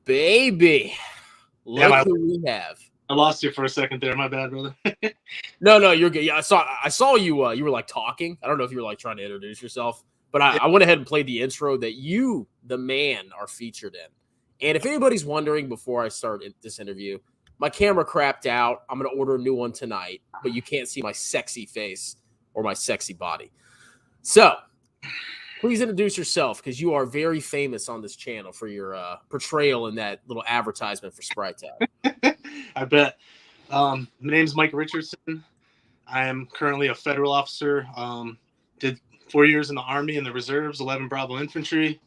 baby. Yeah, Look who we have. I lost you for a second there. My bad, brother. No, you're good. Yeah, I saw you. You were like talking. I don't know if you were like trying to introduce yourself, but I went ahead and played the intro that you, the man, are featured in. And if anybody's wondering, before I start this interview, my camera crapped out. I'm gonna order a new one tonight, but you can't see my sexy face or my sexy body. So please introduce yourself, because you are very famous on this channel for your portrayal in that little advertisement for Spry Tac. I bet. My name's Mike Richardson. I am currently a federal officer. Did 4 years in the Army in the Reserves, 11 Bravo Infantry.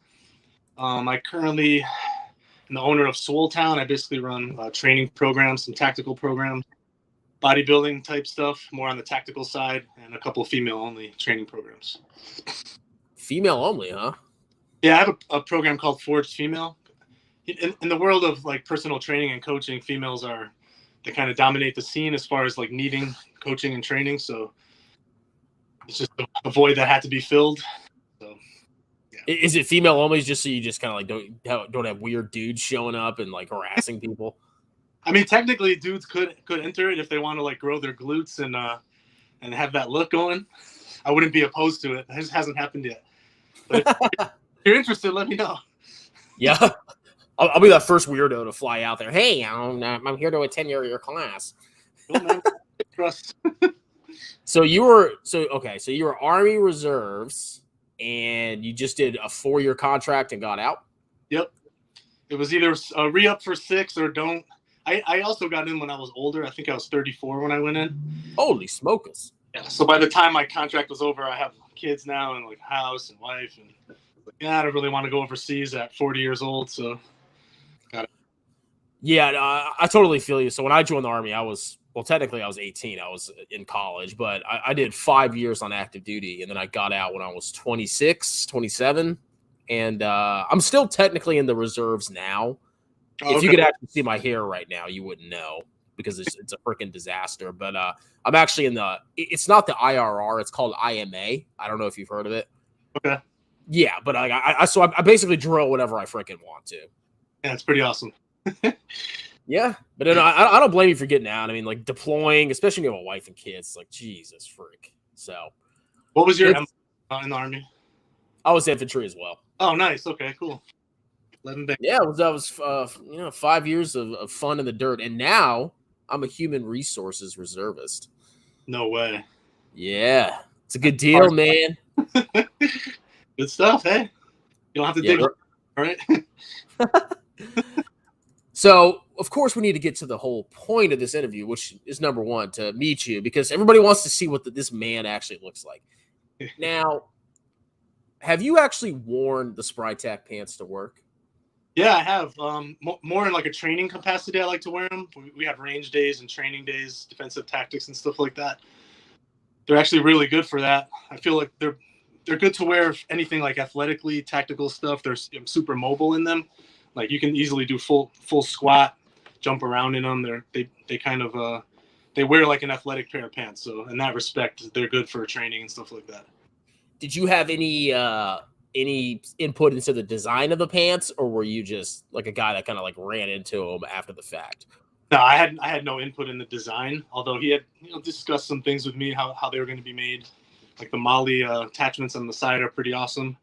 I currently am the owner of Swole Town. I basically run training programs, some tactical programs, bodybuilding type stuff, more on the tactical side, and a couple of female-only training programs. Female only, huh? Yeah, I have a program called Forged Female. In the world of like personal training and coaching, females they kind of dominate the scene as far as like needing coaching and training. So it's just a void that had to be filled. So yeah. Is it female only just so you just kind of like don't have weird dudes showing up and like harassing people? I mean, technically dudes could enter it if they want to like grow their glutes and have that look going. I wouldn't be opposed to it. It just hasn't happened yet. But if you're interested, let me know. Yeah. I'll be that first weirdo to fly out there. Hey, I'm here to attend your class. Trust. So you were Army Reserves, and you just did a 4-year contract and got out? Yep. It was either re-up for 6 or don't. I also got in when I was older. I think I was 34 when I went in. Holy smokers. Yeah. So by the time my contract was over, I have kids now and like house and wife, and I don't really want to go overseas at 40 years old. So. Yeah, I totally feel you. So when I joined the Army, technically I was 18. I was in college, but I did 5 years on active duty, and then I got out when I was 26, 27. And I'm still technically in the reserves now. Oh, if you could actually see my hair right now, you wouldn't know, because it's a freaking disaster. But I'm actually it's not the IRR, it's called IMA. I don't know if you've heard of it. Okay. Yeah, but I basically drill whatever I freaking want to. Yeah, it's pretty awesome. Yeah, but then I don't blame you for getting out. I mean, like deploying, especially when you have a wife and kids, like Jesus freak. So, what was your in the Army? I was infantry as well. Oh, nice. Okay, cool. 11 days. Yeah, that was 5 years of fun in the dirt, and now I'm a human resources reservist. No way. Yeah, it's a good deal, man. Good stuff, hey. You don't have to dig. All right. So, of course, we need to get to the whole point of this interview, which is number one, to meet you, because everybody wants to see what this man actually looks like. Now, have you actually worn the Spry Tac pants to work? Yeah, I have. More in like a training capacity, I like to wear them. We have range days and training days, defensive tactics and stuff like that. They're actually really good for that. I feel like they're good to wear anything like athletically, tactical stuff. They're super mobile in them. Like you can easily do full squat, jump around in them. They kind of they wear like an athletic pair of pants. So in that respect, they're good for training and stuff like that. Did you have any input into the design of the pants, or were you just like a guy that kind of like ran into them after the fact? No, I had no input in the design. Although he had discussed some things with me how they were going to be made. Like the Molly attachments on the side are pretty awesome.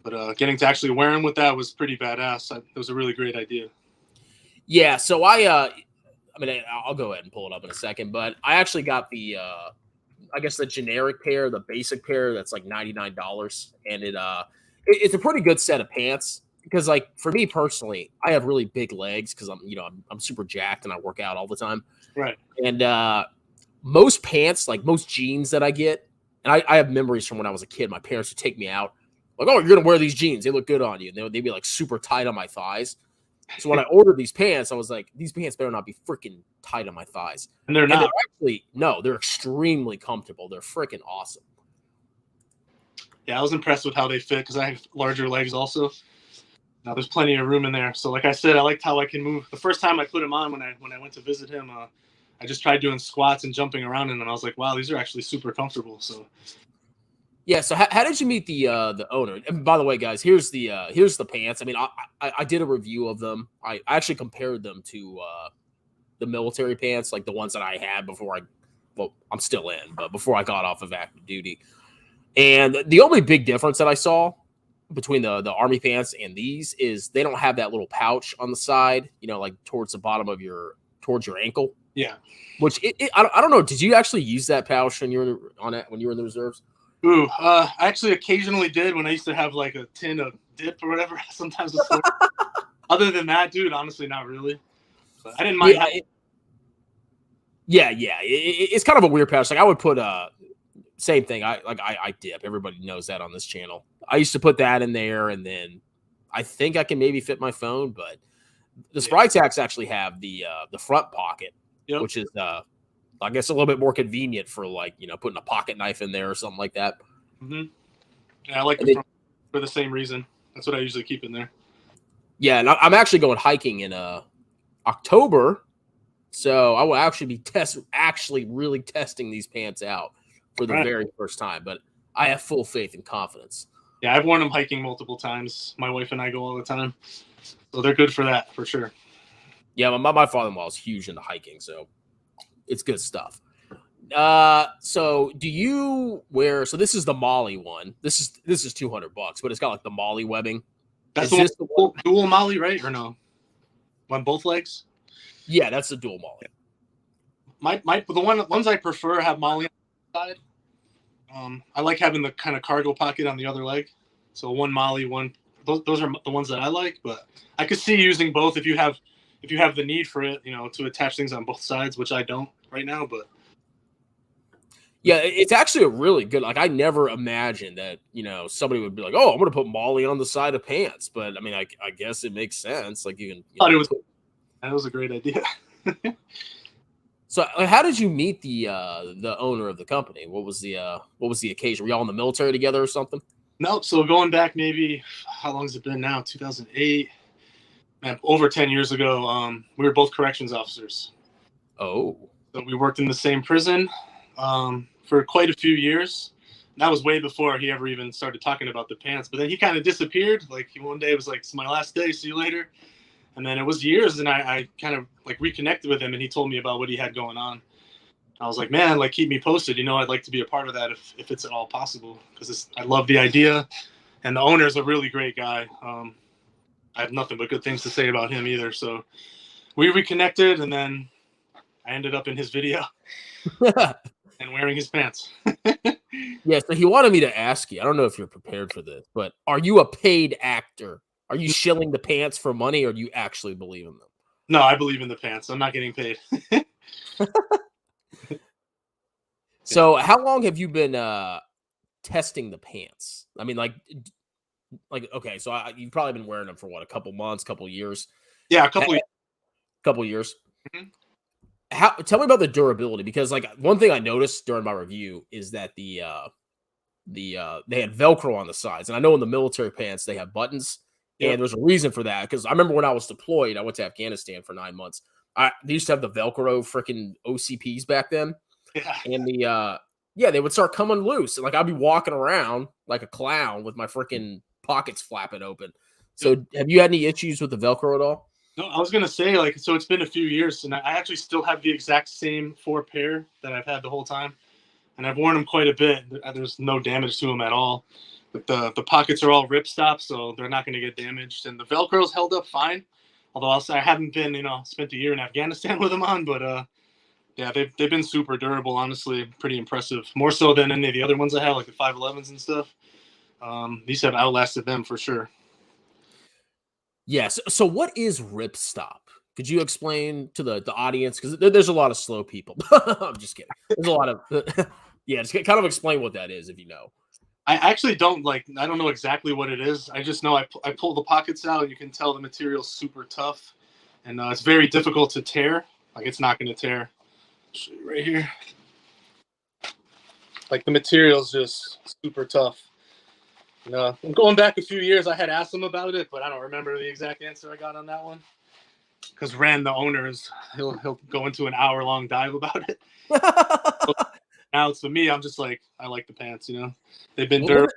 But getting to actually wear them with that was pretty badass. It was a really great idea. Yeah, so I'll go ahead and pull it up in a second, but I actually got the, I guess the generic pair, the basic pair that's like $99, and it's a pretty good set of pants, because like for me personally, I have really big legs because I'm super jacked and I work out all the time. Right. And most pants, like most jeans that I get, and I have memories from when I was a kid, my parents would take me out. Like, oh, you're going to wear these jeans. They look good on you. And they'd be like super tight on my thighs. So when I ordered these pants, I was like, these pants better not be freaking tight on my thighs. And they're not. They're extremely comfortable. They're freaking awesome. Yeah, I was impressed with how they fit because I have larger legs also. Now there's plenty of room in there. So like I said, I liked how I can move. The first time I put them on when I went to visit him, I just tried doing squats and jumping around in them. I was like, wow, these are actually super comfortable. So. Yeah. So how did you meet the owner? And by the way, guys, here's the pants. I mean, I did a review of them. I actually compared them to the military pants, like the ones that I had before I'm still in, but before I got off of active duty. And the only big difference that I saw between the army pants and these is they don't have that little pouch on the side, like towards the bottom of towards your ankle. Yeah. Which I don't know. Did you actually use that pouch when you were when you were in the reserves? Ooh, I actually occasionally did when I used to have like a tin of dip or whatever. Sometimes. Other than that, dude, honestly, not really. But I didn't mind. Yeah, it's kind of a weird pouch. Like I would put same thing. I dip. Everybody knows that on this channel. I used to put that in there, and then I think I can maybe fit my phone. But the Spry Tacs actually have the front pocket, which is I guess a little bit more convenient for putting a pocket knife in there or something like that. Mm-hmm. Yeah, I like the front for the same reason. That's what I usually keep in there. Yeah, and I'm actually going hiking in October, so I will actually be really testing these pants out for the very first time. But I have full faith and confidence. Yeah, I've worn them hiking multiple times. My wife and I go all the time, so they're good for that for sure. Yeah, my father-in-law is huge into hiking, so it's good stuff. So do you wear? So this is the Molly one. This is $200, but it's got like the Molly webbing. That's the dual Molly, right? Or no? On both legs? Yeah, that's the dual Molly. The ones I prefer have Molly on the side. I like having the kind of cargo pocket on the other leg. So one Molly, one. Those are the ones that I like, but I could see using both if you have the need for it, to attach things on both sides, which I don't right now, but. Yeah, it's actually a really good. Like I never imagined that somebody would be like, "Oh, I'm going to put Molly on the side of pants," but I mean, I guess it makes sense. Like you can. That was a great idea. So, how did you meet the owner of the company? What was the occasion? Were y'all in the military together or something? No, so going back maybe how long has it been now? 2008. Man, over 10 years ago. We were both corrections officers. Oh. So we worked in the same prison. For quite a few years. And that was way before he ever even started talking about the pants. But then he kind of disappeared. Like one day it was like, "It's my last day. See you later." And then it was years, and I kind of like reconnected with him, and he told me about what he had going on. I was like, "Man, like keep me posted. I'd like to be a part of that if it's at all possible, because I love the idea, and the owner is a really great guy. I have nothing but good things to say about him either." So we reconnected, and then I ended up in his video. And wearing his pants. Yeah, so he wanted me to ask you. I don't know if you're prepared for this, but are you a paid actor? Are you shilling the pants for money, or do you actually believe in them? No, I believe in the pants. I'm not getting paid. So, how long have you been testing the pants? I mean, okay, so you've probably been wearing them for what, a couple months, couple years? Yeah, a couple years. Mm-hmm. Tell me about the durability, because like one thing I noticed during my review is that they had Velcro on the sides, and I know in the military pants they have buttons, and there's a reason for that, because I remember when I was deployed, I went to Afghanistan for 9 months. They used to have the Velcro freaking OCPs back then, and they would start coming loose, and like I'd be walking around like a clown with my freaking pockets flapping open. So, have you had any issues with the Velcro at all? No, I was going to say, so it's been a few years, and I actually still have the exact same 4 pair that I've had the whole time, and I've worn them quite a bit. There's no damage to them at all. But the pockets are all ripstop, so they're not going to get damaged, and the Velcro's held up fine. Although I'll say I haven't been, spent a year in Afghanistan with them on, but they've been super durable, honestly, pretty impressive. More so than any of the other ones I have, like the 511s and stuff. These have outlasted them for sure. Yes. So what is ripstop? Could you explain to the audience? Because there's a lot of slow people. I'm just kidding. There's a lot of just kind of explain what that is if you know. I actually don't know exactly what it is. I just know I pull the pockets out, and you can tell the material's super tough, and it's very difficult to tear. Like it's not going to tear. I'll show you right here. Like the material's just super tough. And going back a few years, I had asked him about it, but I don't remember the exact answer I got on that one. Because Rand, the owner, he'll go into an hour-long dive about it. Now it's for me. I'm just like, I like the pants. They've been Well,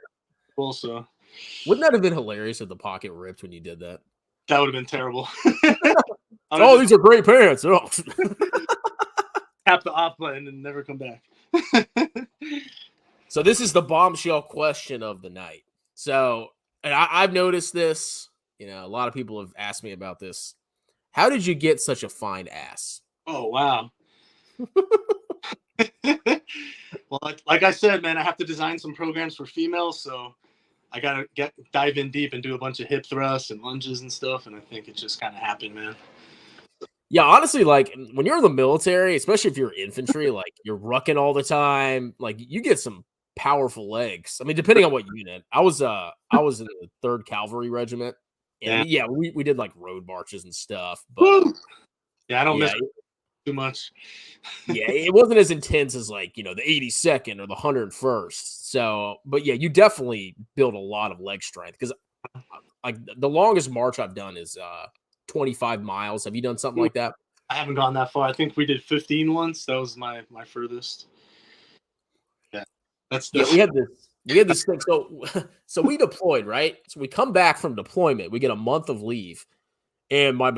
durable, so wouldn't that have been hilarious if the pocket ripped when you did that? that would have been terrible. Oh, these are great pants. Oh. Tap the off button and never come back. So this is the bombshell question of the night. So, and I've noticed this. A lot of people have asked me about this. How did you get such a fine ass? Oh, wow. Well, like I said, man, I have to design some programs for females, so I gotta dive in deep and do a bunch of hip thrusts and lunges and stuff, and I think it just kind of happened, man. Yeah, honestly, like when you're in the military, especially if you're infantry, like you're rucking all the time, like you get some powerful legs. I mean, depending on what unit. I was in the 3rd Cavalry Regiment. And I mean, yeah, we did like road marches and stuff, but yeah, I don't miss too much. Yeah, it wasn't as intense as like, the 82nd or the 101st. So, but yeah, you definitely build a lot of leg strength because like the longest march I've done is 25 miles. Have you done something like that? I haven't gone that far. I think we did 15 once. That was my furthest. Yeah. Yeah, we had this thing. So we deployed, right? So we come back from deployment. We get a month of leave. And my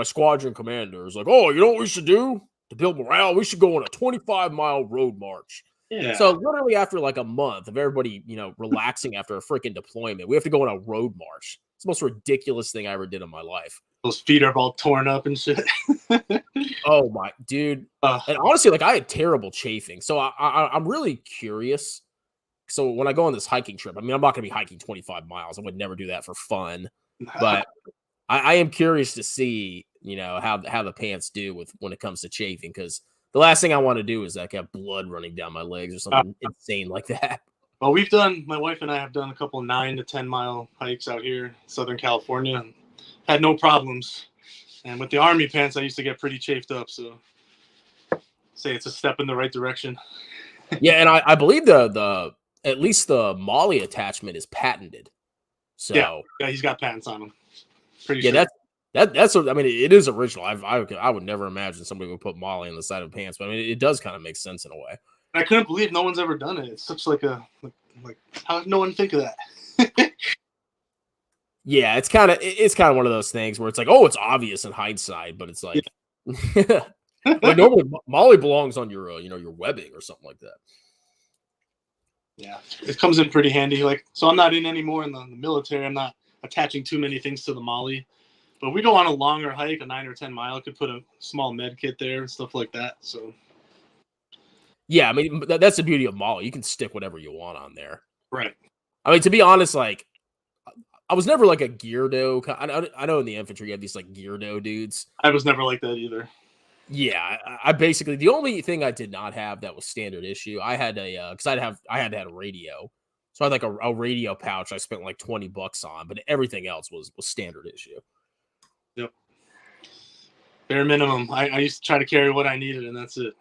squadron commander is like, oh, you know what we should do to build morale? We should go on a 25-mile road march. Yeah. So literally after like a month of everybody, relaxing after a freaking deployment, we have to go on a road march. It's the most ridiculous thing I ever did in my life. Those feet are all torn up and shit. Oh my dude. And honestly, like I had terrible chafing. So I'm really curious. So when I go on this hiking trip, I mean, I'm not going to be hiking 25 miles. I would never do that for fun. But I am curious to see, how the pants do when it comes to chafing, because the last thing I want to do is like have blood running down my legs or something insane like that. Well, my wife and I have done a couple 9 to 10 mile hikes out here in Southern California and had no problems. And with the Army pants, I used to get pretty chafed up. So say it's a step in the right direction. Yeah. And I believe at least the Molly attachment is patented. So yeah, he's got patents on him. Pretty yeah, sure. that's I mean, it is original. I would never imagine somebody would put Molly on the side of pants, but I mean, it does kind of make sense in a way. I couldn't believe no one's ever done it. It's such like how did no one think of that? Yeah, it's kind of one of those things where it's like, oh, it's obvious in hindsight, but it's like, like normally Molly belongs on your your webbing or something like that. Yeah, it comes in pretty handy. Like, so I'm not in anymore in the military. I'm not attaching too many things to the Molly. But we go on a longer hike, a 9 or 10 mile, could put a small med kit there and stuff like that. So, yeah, I mean, that's the beauty of Molly. You can stick whatever you want on there. Right. I mean, to be honest, like, I was never like a Geardo. I know in the infantry you have these like Geardo dudes. I was never like that either. Yeah, I basically, the only thing I did not have that was standard issue, I had because I had to have a radio. So I had like a radio pouch I spent like $20 on, but everything else was standard issue. Yep. Bare minimum. I used to try to carry what I needed, and that's it.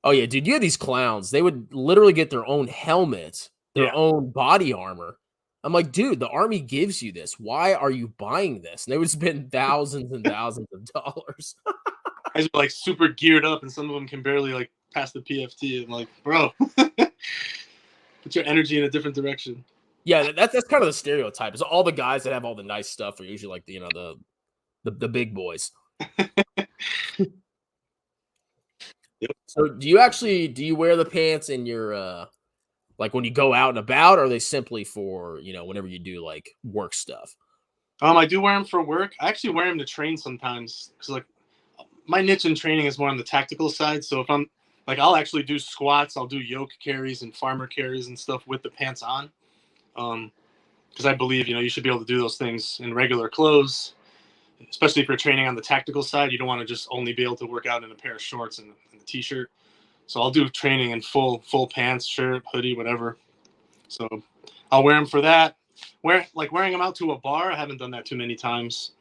Oh yeah, dude, you had these clowns. They would literally get their own helmet, their own body armor. I'm like, dude, the Army gives you this. Why are you buying this? And they would spend thousands and thousands of dollars. Guys are like super geared up, and some of them can barely like pass the PFT. I'm like, bro, put your energy in a different direction. Yeah, that's kind of the stereotype. Is all the guys that have all the nice stuff are usually like the big boys. Yep. So do you wear the pants in your like when you go out and about, or are they simply for whenever you do like work stuff? I do wear them for work. I actually wear them to train sometimes because like my niche in training is more on the tactical side. So if I'm like, I'll actually do squats, I'll do yoke carries and farmer carries and stuff with the pants on. Because I believe, you should be able to do those things in regular clothes, especially if you're training on the tactical side. You don't want to just only be able to work out in a pair of shorts and a t-shirt. So I'll do training in full pants, shirt, hoodie, whatever. So I'll wear them for that. Wearing them out to a bar, I haven't done that too many times.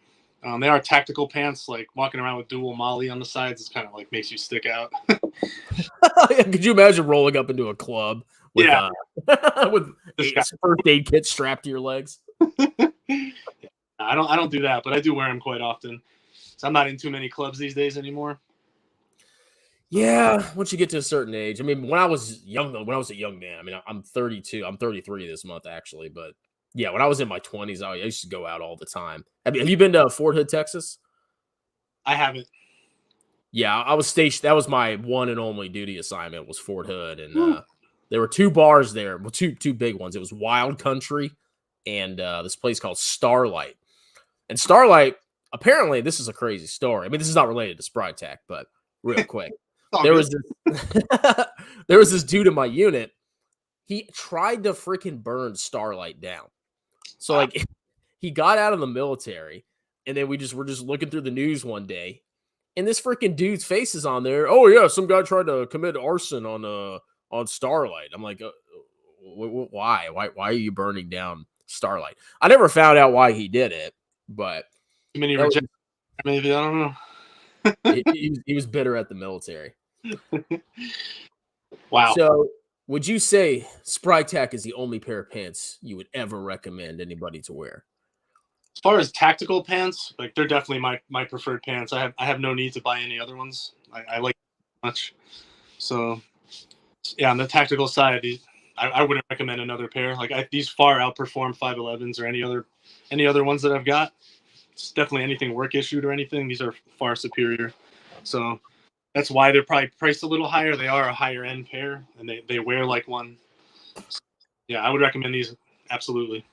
They are tactical pants, like walking around with dual Molly on the sides. It's kind of like makes you stick out. Could you imagine rolling up into a club with with first aid kit strapped to your legs? I don't do that, but I do wear them quite often. So I'm not in too many clubs these days anymore. Yeah, once you get to a certain age. I mean, when I was young, though, when I was a young man, I mean, I'm 32. I'm 33 this month, actually. But yeah, when I was in my 20s, I used to go out all the time. Have you been to Fort Hood, Texas? I haven't. Yeah, I was stationed. That was my one and only duty assignment was Fort Hood, and Woo. there were two bars there, well, two big ones. It was Wild Country and this place called Starlight. And Starlight, apparently, this is a crazy story. I mean, this is not related to Spry Tac, but real quick, All there good. was this there was this dude in my unit. He tried to freaking burn Starlight down. So Wow. like he got out of the military, and then were just looking through the news one day, and this freaking dude's face is on there. Oh yeah, some guy tried to commit arson on Starlight. I'm like, why? Why are you burning down Starlight? I never found out why he did it, but Too many that was, rejections, maybe. I don't know. he was bitter at the military. Wow. So, would you say SpryTac is the only pair of pants you would ever recommend anybody to wear? As far as tactical pants, like they're definitely my preferred pants. I have no need to buy any other ones. I like them much. So yeah, on the tactical side, I wouldn't recommend another pair. Like these far outperform 511s or any other ones that I've got. It's definitely anything work issued or anything. These are far superior. So that's why they're probably priced a little higher. They are a higher end pair, and they wear like one. So, yeah, I would recommend these absolutely.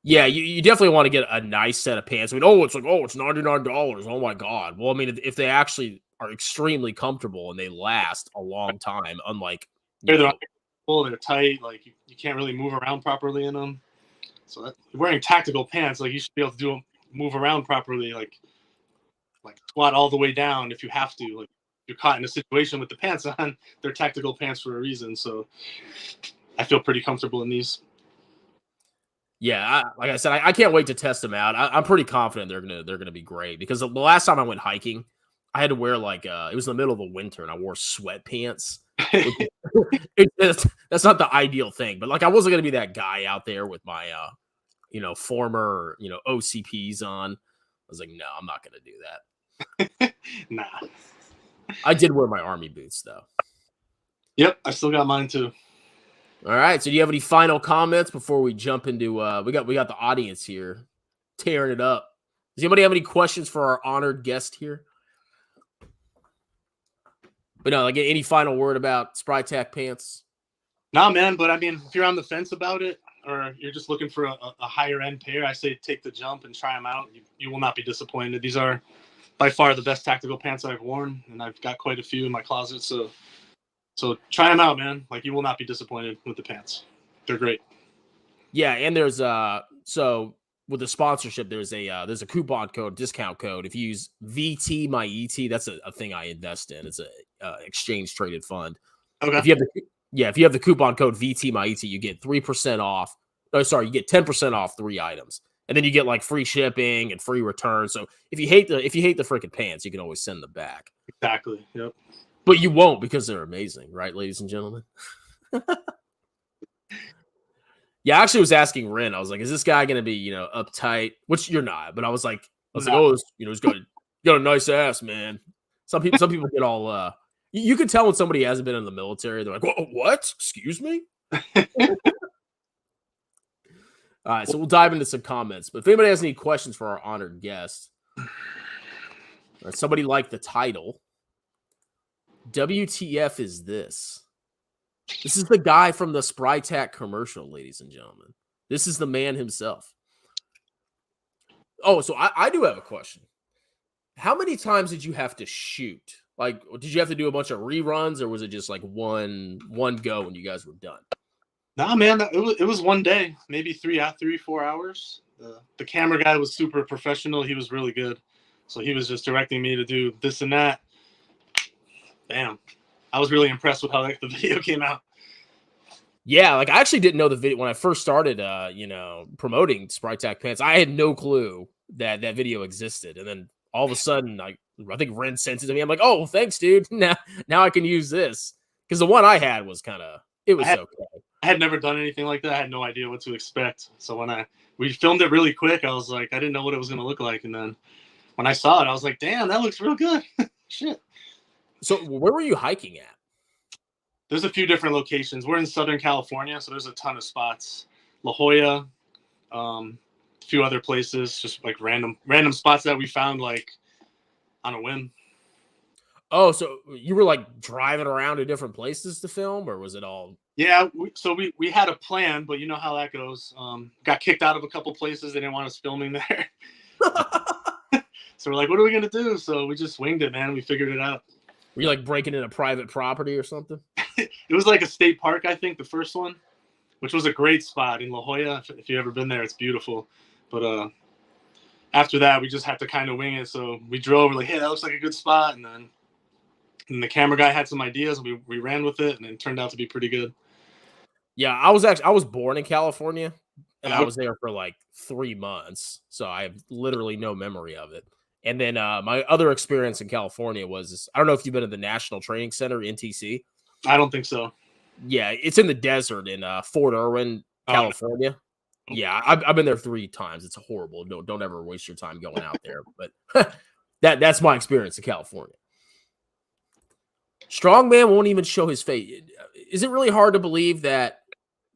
Yeah, you definitely want to get a nice set of pants. I mean, it's $99. Oh my god. Well, I mean, if they actually are extremely comfortable and they last a long time, unlike They're tight. Like you can't really move around properly in them. So wearing tactical pants, like you should be able to move around properly, like squat all the way down if you have to. Like you're caught in a situation with the pants on, they're tactical pants for a reason. So I feel pretty comfortable in these. Yeah, like I said, I can't wait to test them out. I'm pretty confident they're gonna be great because the last time I went hiking, I had to wear it was in the middle of the winter and I wore sweatpants. That's not the ideal thing, but like I wasn't gonna be that guy out there with my former OCPs on. I was like, no, I'm not gonna do that. Nah. I did wear my army boots though. Yep, I still got mine too. All right. So do you have any final comments before we jump into we got the audience here tearing it up. Does anybody have any questions for our honored guest here? But no, like any final word about SpryTac pants? Nah, man, but I mean, if you're on the fence about it or you're just looking for a higher end pair, I say take the jump and try them out. You will not be disappointed. These are by far the best tactical pants I've worn, and I've got quite a few in my closet. So try them out, man. Like you will not be disappointed with the pants. They're great. Yeah, and there's so with the sponsorship, there's a coupon code, discount code. If you use VT my ET, that's a thing I invest in. It's a exchange traded fund. Okay. If you have the coupon code VT my ET, you get 3% off. Oh, sorry, you get 10% off 3 items. And then you get like free shipping and free return. So if you hate the freaking pants, you can always send them back. Exactly. Yep. But you won't because they're amazing, right, ladies and gentlemen? Yeah, I actually was asking Ren. I was like, "Is this guy gonna be, uptight?" Which you're not, but I was like, "Oh, he's got a nice ass, man." Some people get all. You can tell when somebody hasn't been in the military. They're like, "What? Excuse me." All right, so we'll dive into some comments. But if anybody has any questions for our honored guest, or somebody liked the title. WTF is this? This is the guy from the SpryTac commercial, ladies and gentlemen. This is the man himself. Oh, so I do have a question. How many times did you have to shoot? Like, did you have to do a bunch of reruns, or was it just like one go when you guys were done? Nah, man, it was one day, maybe 4 hours. The camera guy was super professional. He was really good. So he was just directing me to do this and that. Bam. I was really impressed with how the video came out. Yeah, like I actually didn't know the video when I first started promoting SpryTac pants. I had no clue that video existed. And then all of a sudden, I think Ren sent it to me. I'm like, "Oh, thanks, dude. Now I can use this." Because the one I had was okay. I had never done anything like that. I had no idea what to expect. So when we filmed it really quick, I was like, I didn't know what it was going to look like. And then when I saw it, I was like, damn, that looks real good. Shit. So where were you hiking at? There's a few different locations. We're in Southern California, so there's a ton of spots. La Jolla, a few other places, just like random spots that we found like on a whim. Oh, so you were like driving around to different places to film, or was it all? Yeah, so we had a plan, but you know how that goes. Got kicked out of a couple places. They didn't want us filming there. So we're like, what are we gonna do? So we just winged it, man. We figured it out. Were you like breaking into private property or something? It was like a state park, I think, the first one, which was a great spot in La Jolla. If you've ever been there, it's beautiful. But after that, we just had to kind of wing it. So we drove. We're like, hey, that looks like a good spot. And the camera guy had some ideas. We ran with it, and it turned out to be pretty good. Yeah, I was born in California, and I was there for like 3 months, so I have literally no memory of it. And then my other experience in California was, I don't know if you've been to the National Training Center, NTC. I don't think so. Yeah, it's in the desert in Fort Irwin, California. Oh. Yeah, I've been there 3 times. It's horrible. Don't ever waste your time going out there. But that's my experience in California. Strongman won't even show his face. Is it really hard to believe that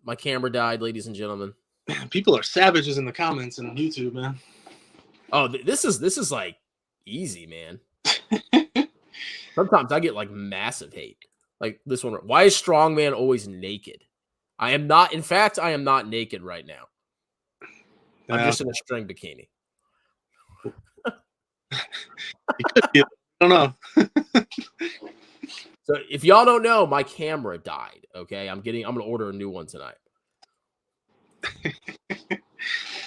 my camera died, ladies and gentlemen? Man, people are savages in the comments and YouTube, man. Oh, this is like easy, man. Sometimes I get like massive hate. Like this one. Why is Strongman always naked? I am not. In fact, I am not naked right now. I'm just in a string bikini. I don't know. So if y'all don't know, my camera died. Okay, I'm gonna order a new one tonight.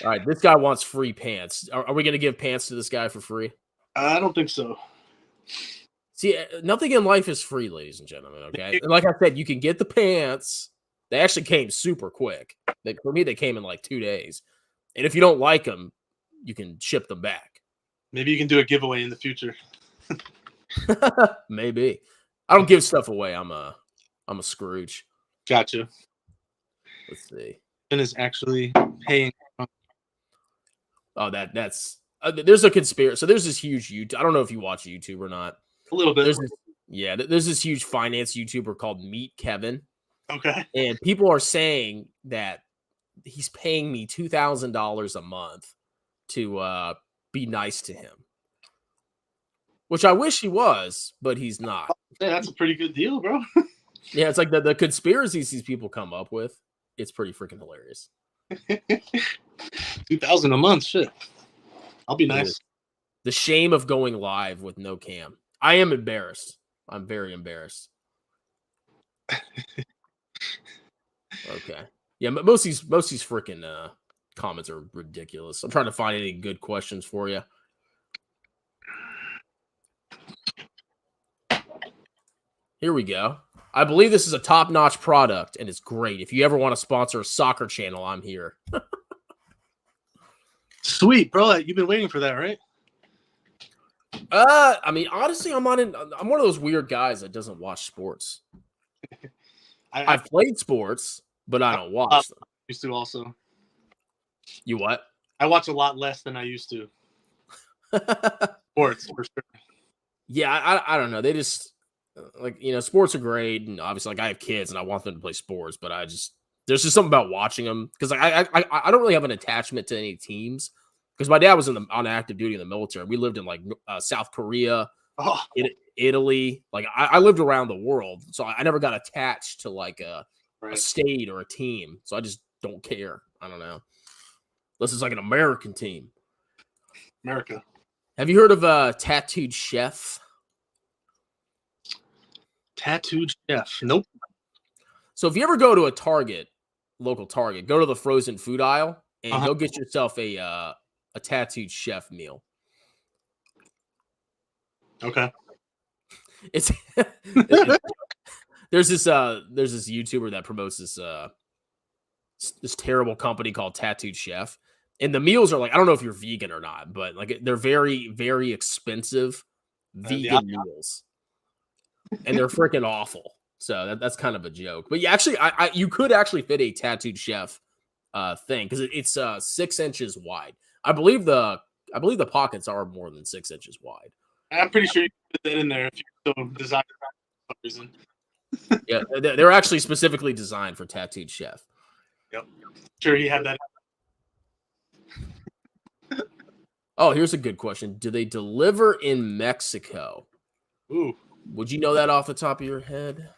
All right, this guy wants free pants. Are we gonna give pants to this guy for free? I don't think so. See, nothing in life is free, ladies and gentlemen. Okay, and like I said, you can get the pants. They actually came super quick. For me, they came in like 2 days. And if you don't like them, you can ship them back. Maybe you can do a giveaway in the future. Maybe. I don't give stuff away. I'm a Scrooge. Gotcha. Let's see. And is actually paying. Oh, that's there's a conspiracy. So there's this huge YouTube. I don't know if you watch YouTube or not. A little bit. There's this huge finance YouTuber called Meet Kevin. Okay. And people are saying that he's paying me $2,000 a month to be nice to him. Which I wish he was, but he's not. Yeah, that's a pretty good deal, bro. Yeah, it's like the conspiracies these people come up with. It's pretty freaking hilarious. 2,000 a month, shit. I'll be nice. The shame of going live with no cam. I am embarrassed. I'm very embarrassed. Okay. Yeah, most of these freaking comments are ridiculous. I'm trying to find any good questions for you. Here we go. I believe this is a top-notch product, and it's great. If you ever want to sponsor a soccer channel, I'm here. Sweet, bro. You've been waiting for that, right? I mean, honestly, I'm one of those weird guys that doesn't watch sports. I've played sports, but I don't watch them. Used to also. You what? I watch a lot less than I used to. Sports, for sure. Yeah, I don't know. They just like, sports are great, and obviously, like, I have kids and I want them to play sports, but there's just something about watching them because I don't really have an attachment to any teams because my dad was on active duty in the military. We lived in like South Korea, Italy. Like I lived around the world, so I never got attached to like a state or a team. So I just don't care. I don't know. Unless it's like an American team. America. Have you heard of Tattooed Chef? Tattooed Chef. Nope. So if you ever go to a local Target, go to the frozen food aisle and go get yourself a Tattooed Chef meal. Okay. It's there's this YouTuber that promotes this terrible company called Tattooed Chef, and the meals are like, I don't know if you're vegan or not, but like they're very, very expensive vegan meals, and they're freaking awful. So that's kind of a joke. But you could actually fit a Tattooed Chef thing because it's 6 inches wide. I believe the pockets are more than 6 inches wide. I'm pretty sure you can put that in there if you so desire for some reason. Yeah, they're actually specifically designed for tattooed chef. Yep. Sure, he had that. Oh, here's a good question. Do they deliver in Mexico? Ooh. Would you know that off the top of your head?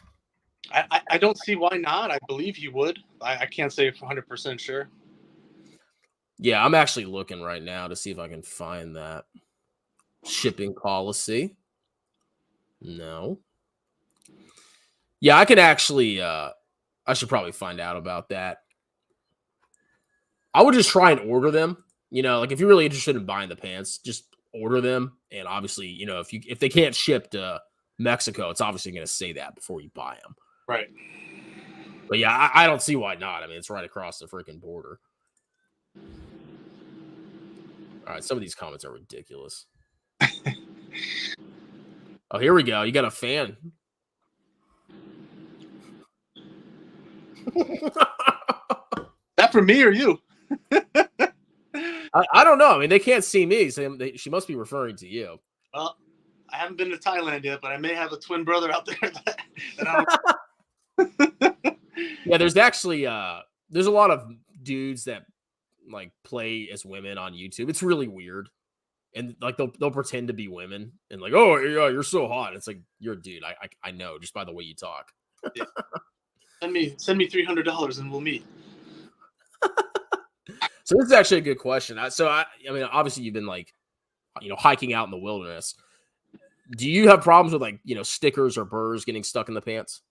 I don't see why not. I believe he would. I can't say 100% sure. Yeah, I'm actually looking right now to see if I can find that shipping policy. No. Yeah, I can actually I should probably find out about that. I would just try and order them. You know, like if you're really interested in buying the pants, just order them. And obviously, you know, if they can't ship to Mexico, it's obviously going to say that before you buy them. Right. But yeah, I don't see why not. I mean, it's right across the freaking border. All right, some of these comments are ridiculous. Oh, here we go. You got a fan. That for me or you? I don't know. I mean, they can't see me, so she must be referring to you. Well, I haven't been to Thailand yet, but I may have a twin brother out there that I Yeah, there's actually there's a lot of dudes that like play as women on YouTube. It's really weird. And like they'll pretend to be women and like, oh yeah, you're so hot. It's like, you're a dude. I know just by the way you talk. Yeah. Send me $300 and we'll meet. So this is actually a good question. I mean, obviously you've been like, you know, hiking out in the wilderness. Do you have problems with like, you know, stickers or burrs getting stuck in the pants?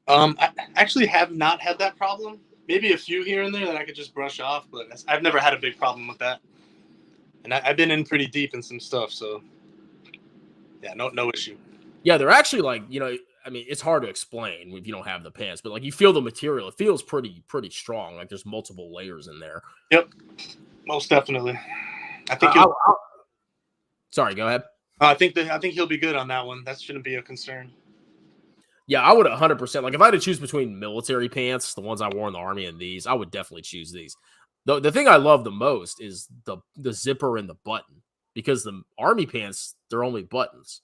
I actually have not had that problem. Maybe a few here and there that I could just brush off, but I've never had a big problem with that. And I've been in pretty deep in some stuff, so yeah, no issue. Yeah, they're actually like, you know, I mean, it's hard to explain if you don't have the pants, but like you feel the material. It feels pretty strong. Like there's multiple layers in there. Yep, most definitely. I think sorry, go ahead. I think he'll be good on that one. That shouldn't be a concern. Yeah, I would 100%. Like if I had to choose between military pants, the ones I wore in the Army, and these, I would definitely choose these. The thing I love the most is the zipper and the button, because the Army pants, they're only buttons.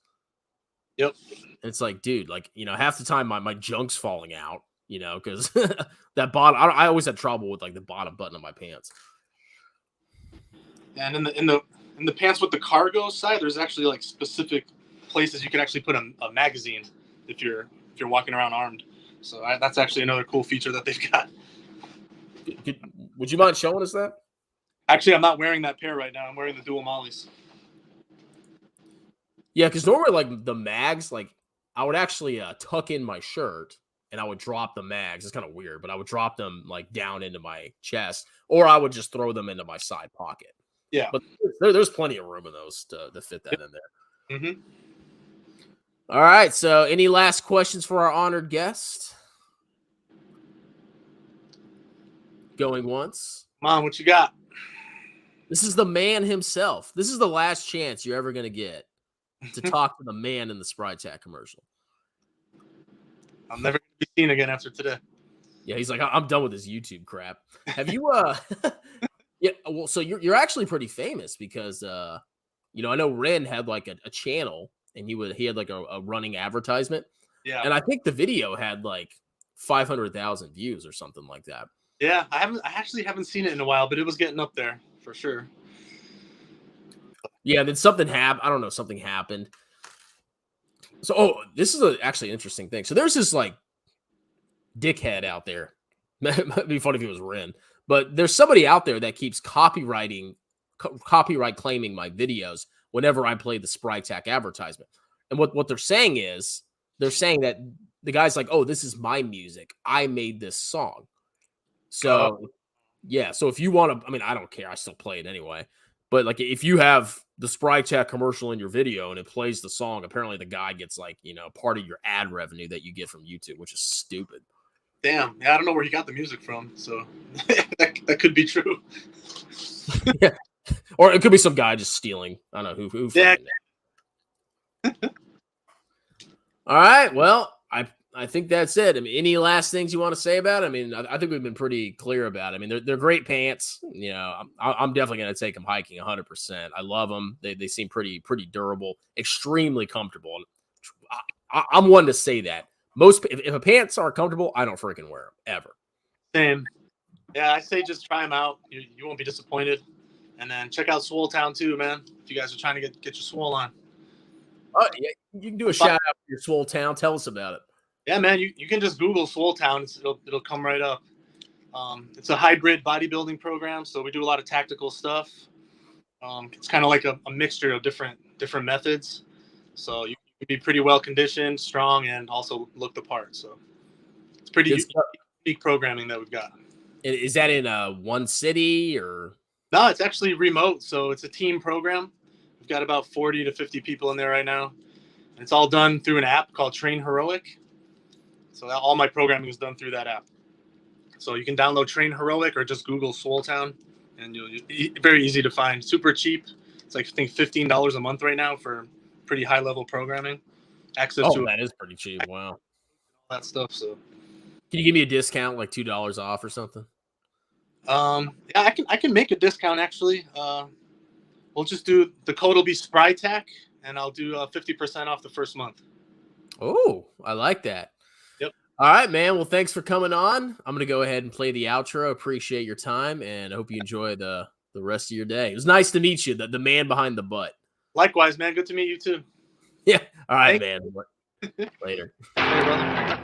Yep. And it's like, dude, like, you know, half the time my junk's falling out, you know, because that bottom, I always had trouble with like the bottom button of my pants. And in the pants with the cargo side, there's actually like specific places you can actually put a magazine if you're walking around armed. So that's actually another cool feature that they've got. Would you mind showing us that? Actually, I'm not wearing that pair right now. I'm wearing the dual mollies. Yeah, because normally like the mags, like I would actually tuck in my shirt and I would drop the mags. It's kind of weird, but I would drop them like down into my chest, or I would just throw them into my side pocket. Yeah, but there's plenty of room in those to fit that in there. Mm-hmm. All right. So, any last questions for our honored guest? Going once. Mom, what you got? This is the man himself. This is the last chance you're ever going to get to talk to the man in the Spry Tac commercial. I'm never going to be seen again after today. Yeah, he's like, I'm done with this YouTube crap. Have you yeah, well, so you're actually pretty famous because you know, I know Ren had like a channel and he had like a running advertisement. Yeah. And I think the video had like 500,000 views or something like that. Yeah, I actually haven't seen it in a while, but it was getting up there for sure. Yeah, then something happened. I don't know, something happened. So, this is actually an interesting thing. So there's this like dickhead out there. It'd be funny if it was Ren, but there's somebody out there that keeps copyright claiming my videos whenever I play the Spry Tac advertisement. And what they're saying is, they're saying that the guy's like, oh, this is my music. I made this song. So, yeah. So if you want to, I mean, I don't care. I still play it anyway. But like, if you have the Spry Tac commercial in your video and it plays the song, apparently the guy gets like, you know, part of your ad revenue that you get from YouTube, which is stupid. Damn. Yeah, I don't know where he got the music from. So that could be true. Yeah. Or it could be some guy just stealing. I don't know who. Yeah. All right. Well, I think that's it. I mean, any last things you want to say about it? I mean, I think we've been pretty clear about it. I mean, they're great pants. You know, I'm definitely going to take them hiking 100%. I love them. They seem pretty durable, extremely comfortable. I'm one to say that. If a pants are comfortable, I don't freaking wear them ever. Same. Yeah, I say just try them out. You won't be disappointed. And then check out Swole Town too, man. If you guys are trying to get your swole on. Oh, yeah, you can do a shout out for your Swole Town. Tell us about it. Yeah, man. You can just Google Swole Town. It'll come right up. It's a hybrid bodybuilding program, so we do a lot of tactical stuff. It's kind of like a mixture of different methods. So you can be pretty well conditioned, strong, and also look the part. So it's pretty unique programming that we've got. Is that in one city or? No, it's actually remote. So it's a team program. We've got about 40 to 50 people in there right now. And it's all done through an app called Train Heroic. So all my programming is done through that app. So you can download Train Heroic or just Google Swole Town, and very easy to find. Super cheap. It's like, I think, $15 a month right now for pretty high level programming. Access to that is pretty cheap. Wow. All that stuff. So can you give me a discount, like $2 off or something? Yeah, I can make a discount actually. We'll just do, the code will be Spry Tac, and I'll do 50% off the first month. Oh, I like that. Yep. All right, man. Well, thanks for coming on. I'm gonna go ahead and play the outro. Appreciate your time, and I hope you enjoy the rest of your day. It was nice to meet you, the man behind the butt. Likewise, man. Good to meet you too. Yeah. All right, man. Later. Hey, brother.